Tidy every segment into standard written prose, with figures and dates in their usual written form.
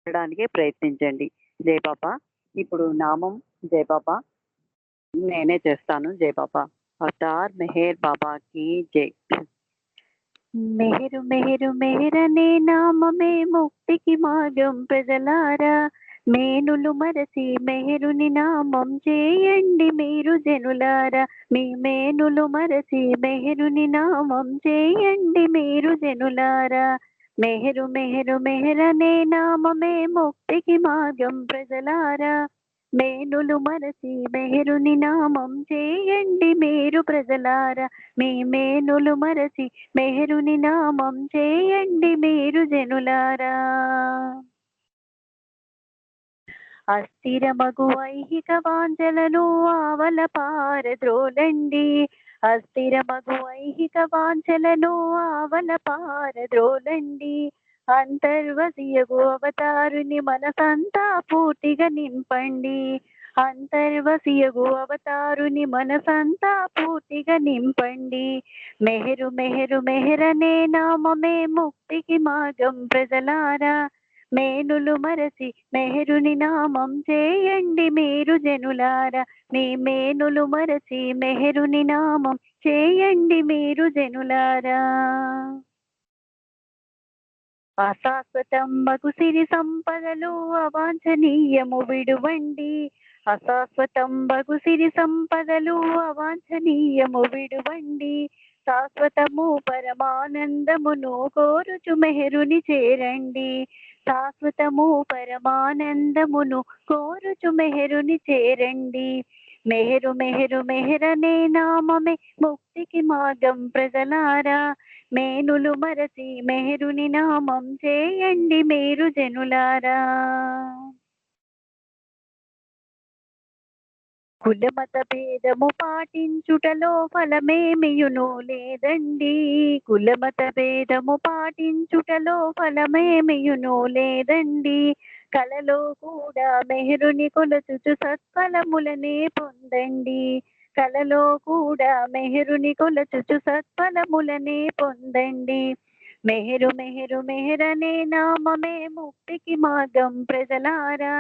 చేయడానికే ప్రయత్నించండి. జై బాబా. ఇప్పుడు నామం జై బాబా. నేనే చేస్తాను. జై బాబా. అవతార్ మెహర్ బాబాకి జై. మెహరు మెహరు మెహరనే నామమే ముక్తికి మార్గం ప్రజలారా. మేనులు మరచి మెహరుని నామం చేయండి మీరు జనులారా. మీ మేనులు మరచి మెహరుని నామం చేయండి మీరు జనులారా. మెహరు మెహరు మెహరనే నామమే ముక్తికి మార్గం ప్రజలారా. మేనులు మరచి మెహరుని నామం చేయండి మీరు ప్రజలారా. మీ మేనులు మరచి మెహరుని నామం చేయండి మీరు జనులారా. అస్థిరమగు ఐహిక వాంఛలను ఆవల పారద్రోలండి. అస్థిరమగు ఐహిక వాంఛలను ఆవల పారద్రోలండి. అంతర్వసియగు అవతారుని మనసంతా పూర్తిగా నింపండి. అంతర్వసియగు అవతారుని మనసంతా పూర్తిగా నింపండి. మెహరు మెహరు మెహరనే నామమే ముక్తికి మార్గం ప్రజలారా. మేనులు మరచి మెహరుని నామం చేయండి మీరు జనులారా. మీ మేనులు మరచి మెహరుని నామం చేయండి మీరు జనులారా. అశాశ్వతం మగు సిరి సంపదలు అవాంఛనీయము విడువండి. అశాశ్వతం బగు సిరి సంపదలు అవాంఛనీయము విడువండి. శాశ్వతము పరమానందమును కోరుచు మెహరుని చేరండి. శాశ్వతము పరమానందమును కోరుచు మెహరుని చేరండి. మెహరు మెహరు మెహరనే నామమే ముక్తికి మార్గం ప్రజలారా. మేనులు మరచి మెహరుని నామం చేయండి మీరు జనులారా. కులమత భేదము పాటించుటలో ఫలమేమియును లేదండి. కులమత భేదము పాటించుటలో ఫలమేమియును లేదండి. కలలో కూడా మెహరుని కొలచుచు సత్ఫలములనే పొందండి. కలలో కూడా మెహరుని కొలచుచు సత్ఫలములనే పొందండి. మెహరు మెహరు మెహరనే నామమే ముక్తికి మార్గం ప్రజలారా.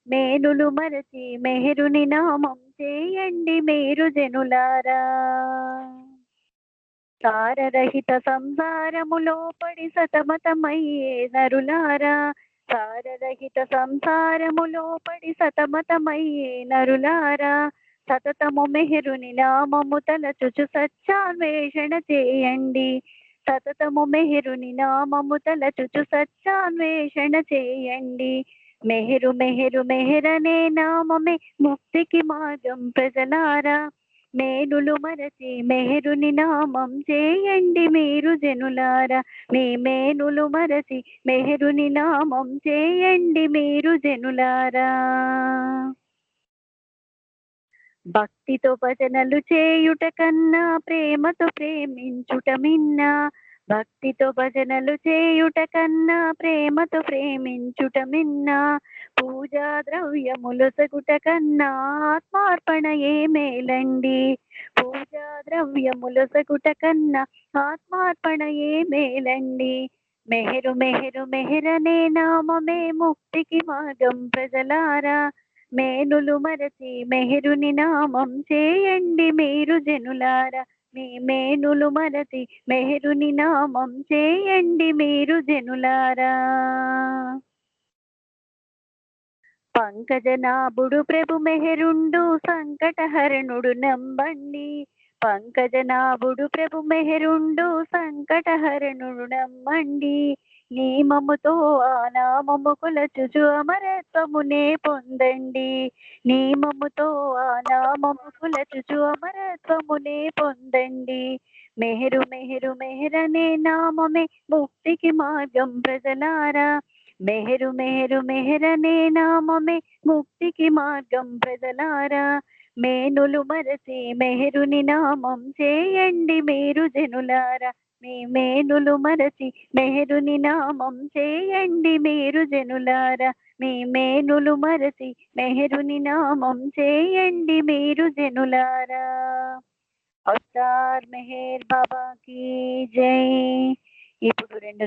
మేనులు మరచి మెహరుని నామం చేయండి మీరు జనులారా. సారరహిత సంసారములో పడి సతమతమయ్యే నరులారా. సారరహిత సంసారములో పడి సతమతమయ్యే నరులారా. సతతము మెహరుని నామము తలచుచు సత్యాన్వేషణ చేయండి. సతతము మెహరుని నామము తలచుచు సత్యాన్వేషణ చేయండి. మెహరు మెహరు మెహరనే నామమే ముక్తికి మార్గం ప్రజలారా. మేనులు మరచి మెహరుని నామం చేయండి మీరు జనులారా. మీ మేనులు మరచి మెహరుని నామం చేయండి మీరు జనులారా. భక్తితో భజనలు చేయుట కన్నా ప్రేమతో ప్రేమించుట మిన్నా. భక్తితో భజనలు చేయుట కన్నా ప్రేమతో ప్రేమించుట మిన్నా. పూజా ద్రవ్యములొసగుట కన్నా ఆత్మార్పణ ఏ మేలండి. పూజా ద్రవ్యములొసగుట కన్నా ఆత్మార్పణ ఏ మేలండి. మెహరు మెహరు మెహరనే నామమే ముక్తికి మార్గం ప్రజలారా. మేనులు మరచి మెహరుని నామం చేయండి మీరు జనులారా. మీ మేనులు మరచి మెహరుని నామం చేయండి మీరు జనులారా. పంకజనాభుడు ప్రభు మెహరుండు సంకటహరణుడు నంబండి. పంకజనాభుడు ప్రభు మెహరుండు సంకటహరణుడు నమ్మండి. నియమముతో ఆ నామము కొలచుచు అమరత్వమునే పొందండి. నియమముతో ఆ నామము కొలచుచు అమరత్వమునే పొందండి. మెహరు మెహరు మెహరనే నామమే ముక్తికి మార్గం ప్రజలారా. మెహరు మెహరు మెహరనే నామమే ముక్తికి మార్గం ప్రజలారా. మేనులు మరచి మెహరుని నామం చేయండి మీరు జనులారా. మీ మేనులు మరచి మెహరుని నామం చేయండి మీరు జనులారా. మీ మేనులు మరచి మెహరుని నామం చేయండి మీరు జనులారా. అవతార్ మెహర్ బాబాకి జై. ఇప్పుడు 2